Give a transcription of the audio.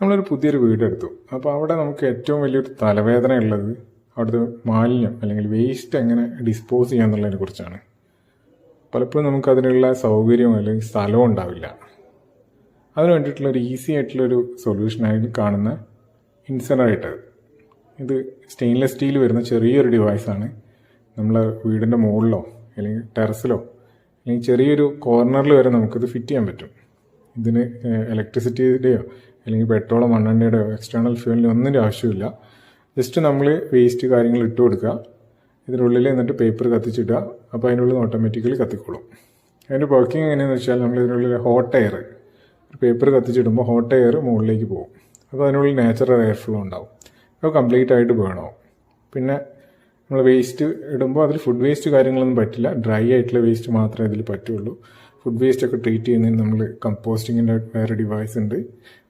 നമ്മളൊരു പുതിയൊരു വീടെടുത്തു. അപ്പോൾ അവിടെ നമുക്ക് ഏറ്റവും വലിയൊരു തലവേദന ഉള്ളത് അവിടുത്തെ മാലിന്യം അല്ലെങ്കിൽ വേസ്റ്റ് എങ്ങനെ ഡിസ്പോസ് ചെയ്യുക എന്നുള്ളതിനെ കുറിച്ചാണ്. പലപ്പോഴും നമുക്ക് അതിനുള്ള സൗകര്യമോ അല്ലെങ്കിൽ സ്ഥലവും ഉണ്ടാവില്ല. അതിന് വേണ്ടിയിട്ടുള്ളൊരു ഈസി ആയിട്ടുള്ളൊരു സൊല്യൂഷനായി കാണുന്ന ഇൻസിനറേറ്റർ. ഇത് സ്റ്റെയിൻലെസ് സ്റ്റീൽ വരുന്ന ചെറിയൊരു ഡിവൈസാണ്. നമ്മളെ വീടിൻ്റെ മുകളിലോ അല്ലെങ്കിൽ ടെറസിലോ അല്ലെങ്കിൽ ചെറിയൊരു കോർണറിൽ വരെ നമുക്കിത് ഫിറ്റ് ചെയ്യാൻ പറ്റും. ഇതിന് ഇലക്ട്രിസിറ്റിയുടെയോ അല്ലെങ്കിൽ പെട്രോളോ മണ്ണെണ്ണയുടെയോ എക്സ്റ്റേണൽ ഫ്യൂവലിൻ്റെ ഒന്നിൻ്റെ ആവശ്യമില്ല. ജസ്റ്റ് നമ്മൾ വേസ്റ്റ് കാര്യങ്ങൾ ഇട്ട് കൊടുക്കുക, ഇതിനുള്ളിൽ എന്നിട്ട് പേപ്പർ കത്തിച്ചിടുക. അപ്പോൾ അതിനുള്ളിൽ ഓട്ടോമാറ്റിക്കലി കത്തിക്കോളും. അതിൻ്റെ വർക്കിംഗ് എങ്ങനെയാണെന്ന് വെച്ചാൽ നമ്മൾ ഇതിനുള്ളിൽ ഹോട്ട് എയർ പേപ്പർ കത്തിച്ചിടുമ്പോൾ ഹോട്ട് എയർ മുകളിലേക്ക് പോകും. അപ്പോൾ അതിനുള്ളിൽ നാച്ചുറൽ എയർ ഫ്ലോ ഉണ്ടാവും. അപ്പോൾ കംപ്ലീറ്റ് ആയിട്ട് ബേൺ ആവും. പിന്നെ നമ്മൾ വേസ്റ്റ് ഇടുമ്പോൾ അതിൽ ഫുഡ് വേസ്റ്റ് കാര്യങ്ങളൊന്നും പറ്റില്ല. ഡ്രൈ ആയിട്ടുള്ള വേസ്റ്റ് മാത്രമേ ഇതിൽ പറ്റുള്ളൂ. ഫുഡ് വേസ്റ്റ് ഒക്കെ ട്രീറ്റ് ചെയ്യുന്നതിന് നമ്മൾ കമ്പോസ്റ്റിങ്ങിൻ്റെ വേറെ ഡിവൈസ് ഉണ്ട്.